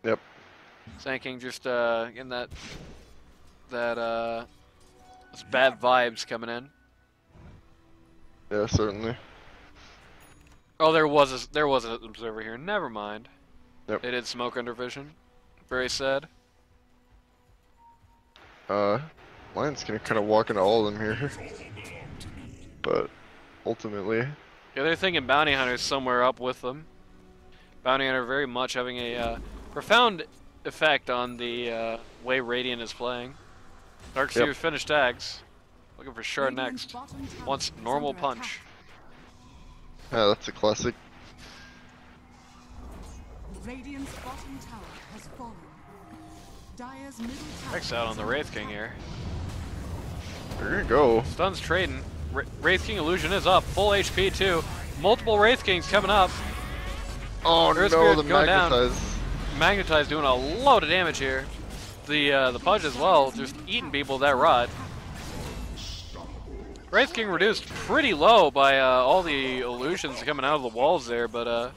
Speaker 3: Yep.
Speaker 1: Sand King just getting those bad vibes coming in.
Speaker 3: Yeah, certainly.
Speaker 1: Oh, there was an observer here. Never mind.
Speaker 3: Yep.
Speaker 1: They did smoke under vision. Very sad.
Speaker 3: Lion's gonna kind of walk into all of them here, but ultimately,
Speaker 1: Yeah, they're thinking Bounty Hunter's somewhere up with them. Bounty Hunter very much having a profound effect on the way Radiant is playing. Darkseer's finished Ags. Looking for Shard next. Wants normal punch.
Speaker 3: yeah, that's a classic.
Speaker 2: Radiant's bottom tower has fallen. Dire's middle tower
Speaker 1: Next out on
Speaker 2: is
Speaker 1: the
Speaker 2: under
Speaker 1: Wraith King
Speaker 2: attack.
Speaker 1: here.
Speaker 3: They're gonna go.
Speaker 1: Stuns trading. Wraith King Illusion is up. Full HP too. multiple Wraith Kings coming up.
Speaker 3: Oh
Speaker 1: Earth
Speaker 3: no,
Speaker 1: Spirit
Speaker 3: the
Speaker 1: going down.
Speaker 3: magnetize.
Speaker 1: Magnetize doing a load of damage here. The Pudge as well, just eating people with that rod. Wraith King reduced pretty low by all the illusions coming out of the walls there, but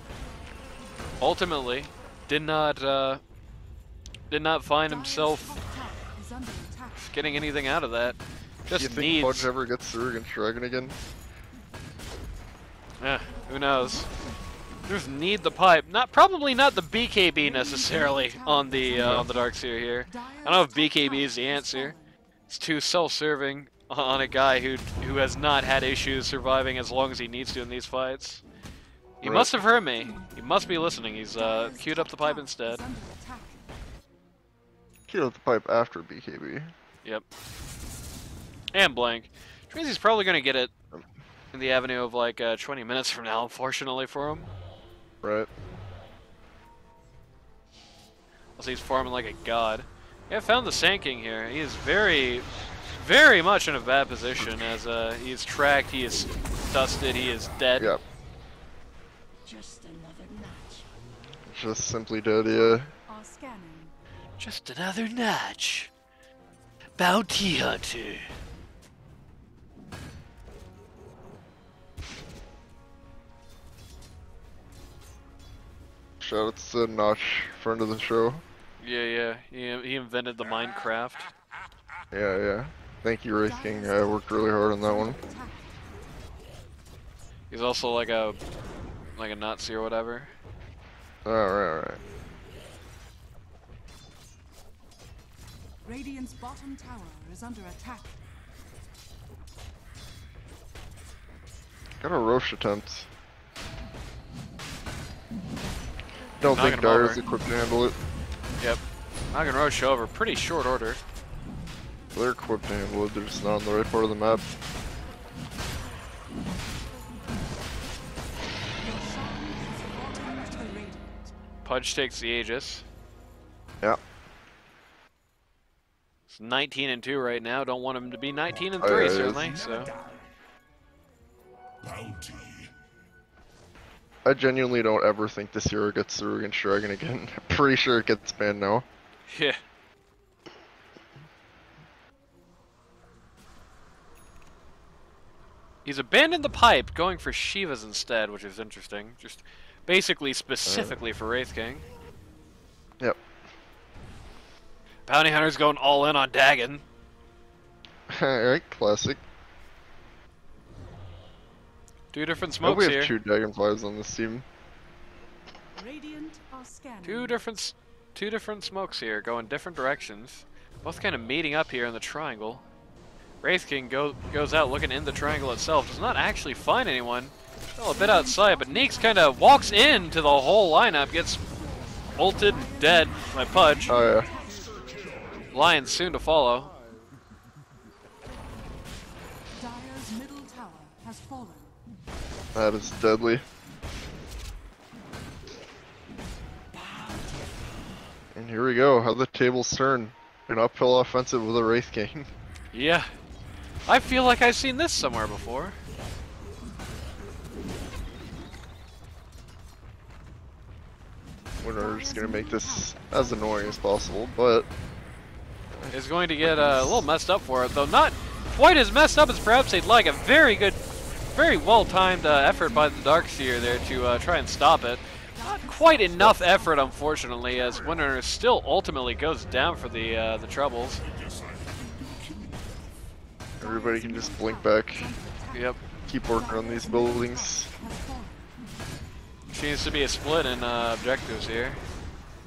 Speaker 1: ultimately did not find himself getting anything out of that.
Speaker 3: Do you
Speaker 1: Just
Speaker 3: think Pudge
Speaker 1: needs.
Speaker 3: ever gets through against Dragon again?
Speaker 1: Who knows? Just need the pipe. Probably not the BKB necessarily on the Darkseer here. I don't know if BKB is the answer. It's too self-serving on a guy who has not had issues surviving as long as he needs to in these fights. He must have heard me. He must be listening. He's queued up the pipe instead.
Speaker 3: Queued up the pipe after BKB.
Speaker 1: Yep. And blank. Tracy's probably gonna get it in the avenue of like 20 minutes from now, unfortunately for him.
Speaker 3: Right.
Speaker 1: Unless he's farming like a god. Yeah, found the Sand King here. He is very, very much in a bad position as he is tracked, he is dusted, he is dead.
Speaker 3: Yep.
Speaker 4: Just another notch.
Speaker 3: Just simply dead, yeah.
Speaker 2: Are scanning.
Speaker 1: Just another notch. Bounty Hunter.
Speaker 3: Shout out to Notch, friend of the show.
Speaker 1: Yeah. He invented the Minecraft.
Speaker 3: Yeah. Thank you, Wraith King. I worked really hard on that one.
Speaker 1: He's also like a Nazi or whatever.
Speaker 3: Alright.
Speaker 2: Radiant's bottom tower is under attack.
Speaker 3: Got a Roche attempt. Don't
Speaker 1: Knocking
Speaker 3: think
Speaker 1: him over.
Speaker 3: Dire's equipped to handle it.
Speaker 1: Yep. Knocking Roche over, pretty short order.
Speaker 3: They're equipped to handle it, they're just not on the right part of the map.
Speaker 1: Pudge takes the Aegis.
Speaker 3: Yeah.
Speaker 1: It's 19 and 2 right now. Don't want him to be 19 and
Speaker 3: Oh,
Speaker 1: 3
Speaker 3: yeah,
Speaker 1: certainly. So
Speaker 6: Bounty.
Speaker 3: I genuinely don't ever think this hero gets through against Dragon again. I'm pretty sure it gets banned now.
Speaker 1: yeah. He's abandoned the pipe, going for Shivas instead, which is interesting. Just basically specifically for Wraith King.
Speaker 3: Yep.
Speaker 1: Bounty Hunter's going all in on Dagon.
Speaker 3: Alright, classic.
Speaker 1: Two different
Speaker 3: Oh,
Speaker 1: smokes
Speaker 3: we have
Speaker 1: here.
Speaker 3: two Dragonflies on this team.
Speaker 2: Radiant are scanning.
Speaker 1: Two different smokes here, going different directions. Both kind of meeting up here in the triangle. Wraith King goes out looking in the triangle itself. Does not actually find anyone. Still a bit outside, but Neeks kind of walks into the whole lineup. Gets ulted, dead by Pudge.
Speaker 3: Oh yeah.
Speaker 1: Lions soon to follow.
Speaker 2: Dire's middle tower has fallen.
Speaker 3: That is deadly. And here we go, how the tables turn. An uphill offensive with a Wraith King.
Speaker 1: Yeah. I feel like I've seen this somewhere before.
Speaker 3: We're just gonna make this as annoying as possible, but
Speaker 1: Is going to get a little messed up for it, though not quite as messed up as perhaps they'd like. A very good, very well-timed effort by the Darkseer there to try and stop it. Not quite enough effort, unfortunately, as Windrunner still ultimately goes down for the troubles.
Speaker 3: everybody can just blink back.
Speaker 1: Yep.
Speaker 3: Keep working on these buildings.
Speaker 1: Seems to be a split in objectives here.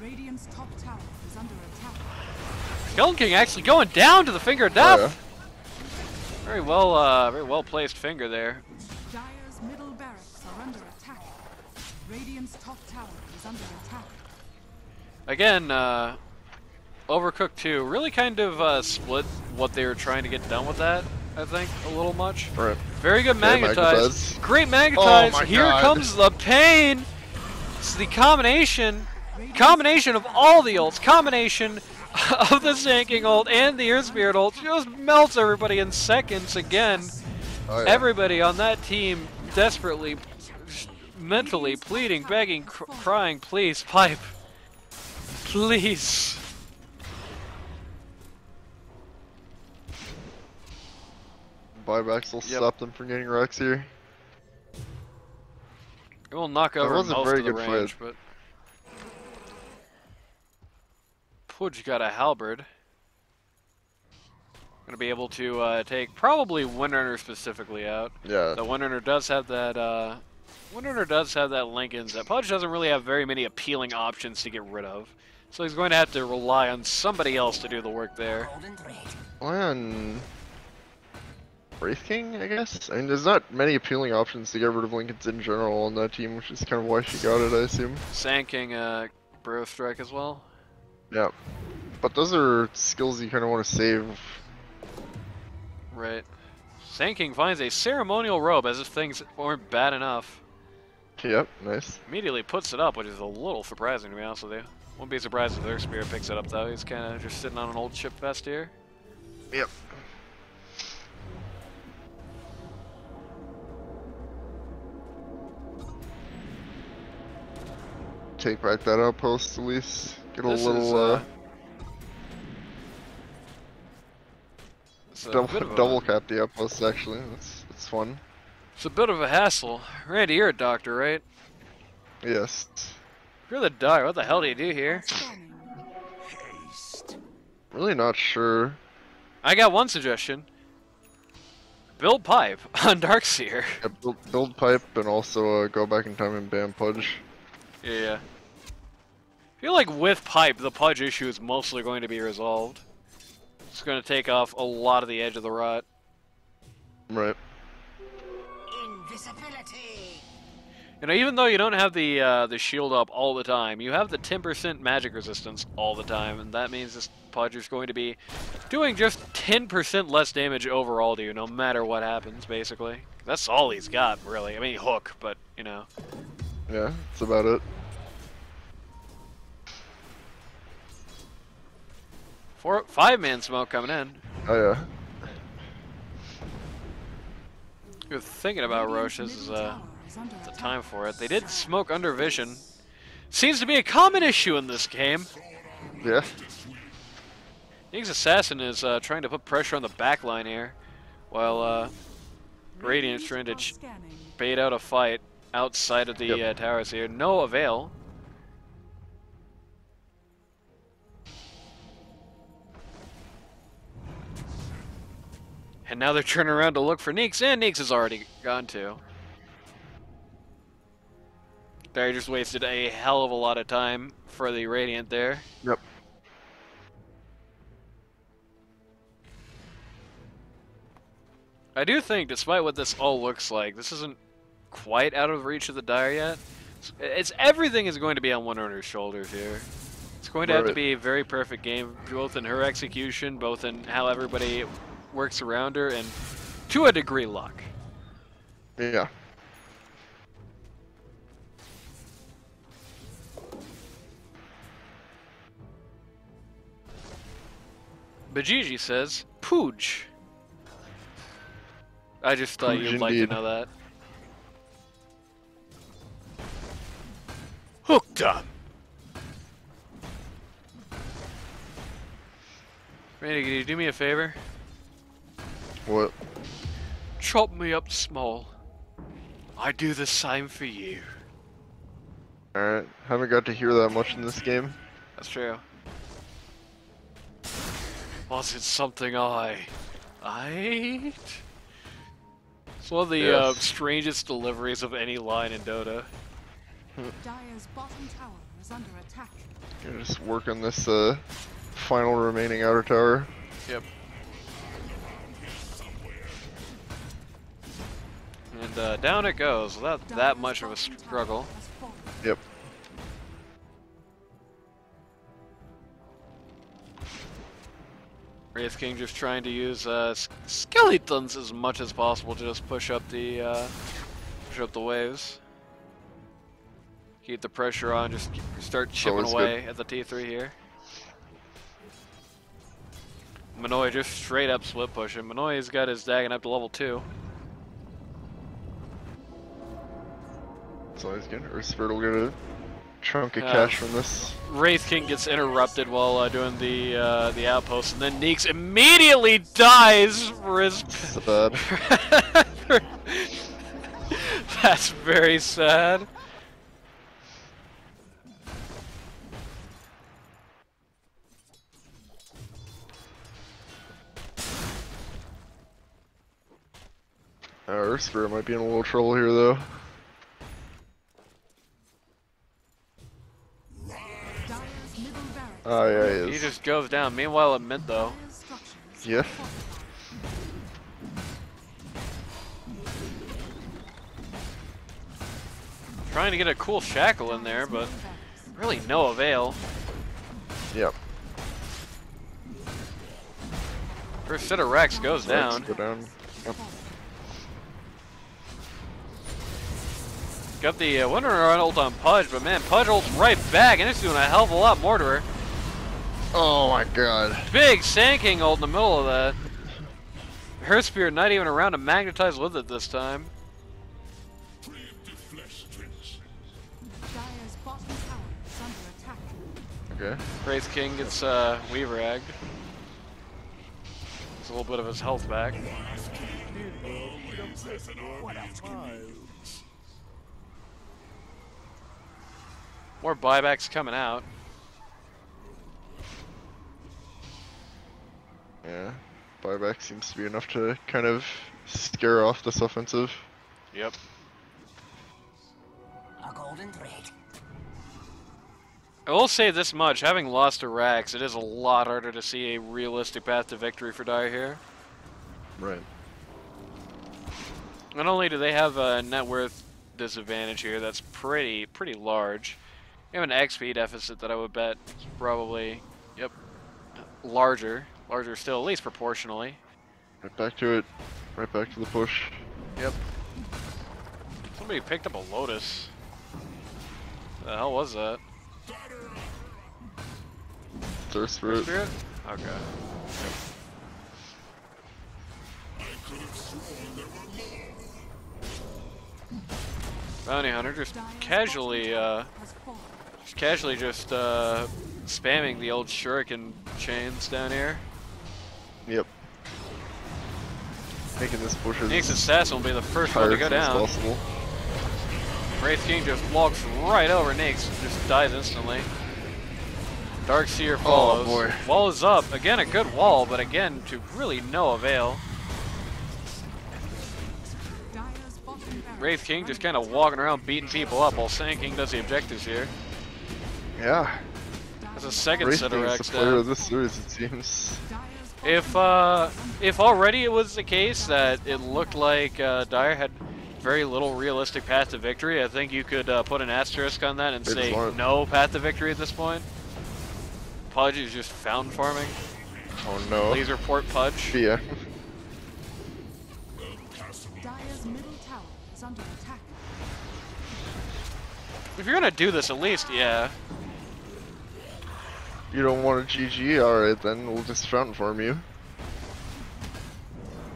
Speaker 2: Radiant's top tower is under attack.
Speaker 1: Skeleton King actually going down to the finger of
Speaker 3: Oh,
Speaker 1: death.
Speaker 3: yeah.
Speaker 1: Very well placed finger there.
Speaker 2: Dire's middle barracks are under attack. Radiant's top tower is under attack.
Speaker 1: Again, Overcooked 2 really kind of split what they were trying to get done with that, I think, a little much.
Speaker 3: Right.
Speaker 1: Very good
Speaker 3: Okay,
Speaker 1: magnetize.
Speaker 3: magnetize.
Speaker 1: Great magnetize.
Speaker 3: Oh my
Speaker 1: Here
Speaker 3: God.
Speaker 1: comes the pain. It's the combination of all the ults, combination of the Sand King ult and the Earth Spirit ult just melts everybody in seconds again.
Speaker 3: Oh, yeah.
Speaker 1: Everybody on that team desperately mentally pleading, begging, crying, please, pipe. Please.
Speaker 3: Buybacks will stop them from getting wrecks here.
Speaker 1: It will knock over most
Speaker 3: wasn't a very
Speaker 1: of the
Speaker 3: good
Speaker 1: range,
Speaker 3: fight.
Speaker 1: but... Pudge got a halberd. Gonna be able to take probably Windrunner specifically out.
Speaker 3: Yeah.
Speaker 1: The Windrunner does have that, Windrunner does have that Lincoln's that Pudge doesn't really have very many appealing options to get rid of. So he's going to have to rely on somebody else to do the work there.
Speaker 3: Rely on Wraith King, I guess? I mean, there's not many appealing options to get rid of Lincolns in general on that team, which is kind of why she got it, I assume.
Speaker 1: Sand King, Burrow Strike as well.
Speaker 3: Yeah. But those are skills you kind of want to save.
Speaker 1: Right. Sand King finds a ceremonial robe as if things weren't bad enough.
Speaker 3: Yep, nice.
Speaker 1: Immediately puts it up, which is a little surprising to be honest with you. Won't be surprised if their spirit picks it up though. He's kind of just sitting on an old chip vest here.
Speaker 3: Yep. Take back that outpost at least. Get a
Speaker 1: This
Speaker 3: little
Speaker 1: is, it's a bit of a-
Speaker 3: double cap the outpost actually. That's fun.
Speaker 1: It's a bit of a hassle. Randy, you're a doctor, right?
Speaker 3: Yes.
Speaker 1: You're the doctor. What the hell do you do here?
Speaker 2: Scanning.
Speaker 4: Haste.
Speaker 3: Really not sure.
Speaker 1: I got one suggestion. Build pipe on Darkseer.
Speaker 3: Yeah, build pipe and also go back in time and ban Pudge.
Speaker 1: Yeah. I feel like with pipe, the Pudge issue is mostly going to be resolved. It's going to take off a lot of the edge of the rot.
Speaker 3: Right.
Speaker 4: Invisibility.
Speaker 1: You know, even though you don't have the shield up all the time, you have the 10% magic resistance all the time, and that means this Pudge is going to be doing just 10% less damage overall to you, no matter what happens, basically. That's all he's got, really. I mean, hook, but, you know.
Speaker 3: Yeah, that's about it.
Speaker 1: 5-man smoke coming in.
Speaker 3: Oh yeah.
Speaker 1: You're thinking about Roche, this is the time for it. They did smoke under vision. Seems to be a common issue in this game.
Speaker 3: Yeah.
Speaker 1: Nig's Assassin is trying to put pressure on the back line here, while Radiant's trying to bait out a fight outside of the towers here. No avail. And now they're turning around to look for Neeks, and Neeks is already gone too. They just wasted a hell of a lot of time for the Radiant there.
Speaker 3: Yep.
Speaker 1: I do think, despite what this all looks like, this isn't quite out of reach of the Dire yet. Everything is going to be on Windrunner's shoulders here. It's going to have to be a very perfect game, both in her execution, both in how everybody works around her, and to a degree, luck.
Speaker 3: Yeah.
Speaker 1: Bajiji says, Pooge. I just thought
Speaker 3: Pooge
Speaker 1: you'd like to
Speaker 3: indeed.
Speaker 1: know that. Hooked up. Randy, can you do me a favor?
Speaker 3: What?
Speaker 1: Chop me up small. I do the same for you.
Speaker 3: Alright. Haven't got to hear that much in this game.
Speaker 1: That's true. Was it something I ate? It's one of the
Speaker 3: Yes.
Speaker 1: strangest deliveries of any line in Dota.
Speaker 2: Dire's bottom tower is under attack.
Speaker 3: Gonna just work on this final remaining outer tower.
Speaker 1: Yep. And down it goes without that much of a struggle.
Speaker 3: Yep.
Speaker 1: Wraith King just trying to use skeletons as much as possible to just push up the waves. Keep the pressure on, just start chipping
Speaker 3: Always
Speaker 1: away at the T3 here. Minoy just straight up split pushing. Minoy's got his Dagon up to level 2.
Speaker 3: That's always good. Or Spirit will get a chunk of cash from this.
Speaker 1: Wraith King gets interrupted while doing the outpost, and then Neeks immediately dies for his.
Speaker 3: Sad.
Speaker 1: That's very sad.
Speaker 3: Our Spirit might be in a little trouble here, though. Oh, yeah, he is.
Speaker 1: He just goes down. Meanwhile, at mid, though.
Speaker 3: Yeah.
Speaker 1: Trying to get a cool shackle in there, but really no avail.
Speaker 3: Yep.
Speaker 1: First set of Rex goes down.
Speaker 3: Go down. Yep.
Speaker 1: Got the Wonder ult on Pudge, but man, Pudge ults right back, and it's doing a hell of a lot more to her.
Speaker 3: Oh my god.
Speaker 1: Big Sand King ult in the middle of that. Her Spear not even around to magnetize with it this time.
Speaker 3: Okay.
Speaker 1: Wraith King gets Weaver Egg. Gets a little bit of his health back. More buybacks coming out.
Speaker 3: Yeah. Buyback seems to be enough to kind of scare off this offensive.
Speaker 1: Yep.
Speaker 4: A golden thread.
Speaker 1: I will say this much, having lost to Rax, it is a lot harder to see a realistic path to victory for Dire here.
Speaker 3: Right.
Speaker 1: Not only do they have a net worth disadvantage here that's pretty large, they have an XP deficit that I would bet is probably, yep, larger still, at least proportionally.
Speaker 3: Right back to it. Right back to the push.
Speaker 1: Yep. Somebody picked up a Lotus. The hell was that?
Speaker 3: Thirst Spirit.
Speaker 1: Spirit? Okay. Bounty Hunter just casually spamming the old shuriken chains down here.
Speaker 3: Yep. Making this push as
Speaker 1: Neeks Assassin will be the first one to go down.
Speaker 3: Possible.
Speaker 1: Wraith King just walks right over Neeks and just dies instantly. Darkseer follows.
Speaker 3: Oh boy.
Speaker 1: Wall is up. Again, a good wall, but again, to really no avail. Wraith King just kind of walking around beating people up while Sand King does the objectives here.
Speaker 3: Yeah.
Speaker 1: That's a second
Speaker 3: Wraith
Speaker 1: set of
Speaker 3: King's
Speaker 1: Rex
Speaker 3: the player
Speaker 1: down.
Speaker 3: of this series, it seems.
Speaker 1: If already it was the case that it looked like Dire had very little realistic path to victory, I think you could put an asterisk on that and say no path to victory at this point. Pudge is just fountain farming.
Speaker 3: Oh no.
Speaker 1: Laser port Pudge.
Speaker 3: Yeah.
Speaker 2: Dire's middle tower is under attack.
Speaker 1: If you're gonna do this, at least, yeah.
Speaker 3: You don't want a GG? Alright then, we'll just fountain farm you.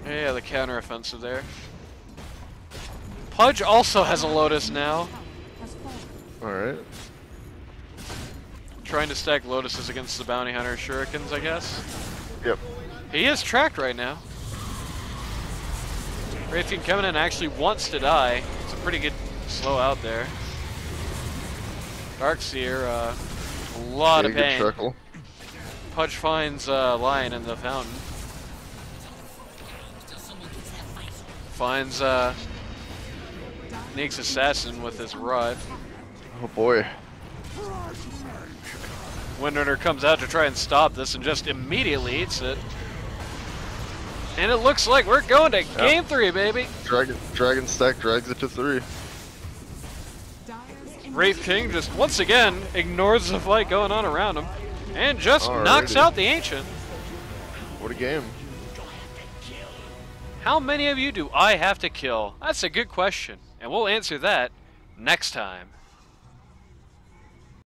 Speaker 1: Yeah, the counter offensive there. Pudge also has a Lotus now.
Speaker 3: Alright.
Speaker 1: Trying to stack Lotuses against the Bounty Hunter Shurikens, I guess.
Speaker 3: Yep.
Speaker 1: He is tracked right now. Wraith King coming in actually wants to die. It's a pretty good slow out there. Darkseer, a lot of pain.
Speaker 3: Trickle.
Speaker 1: Pudge finds Lion in the fountain. Finds Neeks Assassin with his rod.
Speaker 3: Oh boy.
Speaker 1: Windrunner comes out to try and stop this and just immediately eats it. And it looks like we're going to game 3, baby.
Speaker 3: Dragon stack drags it to 3.
Speaker 1: Wraith King just once again ignores the fight going on around him and just knocks out the Ancient.
Speaker 3: What a game.
Speaker 1: How many of you do I have to kill? That's a good question, and we'll answer that next time.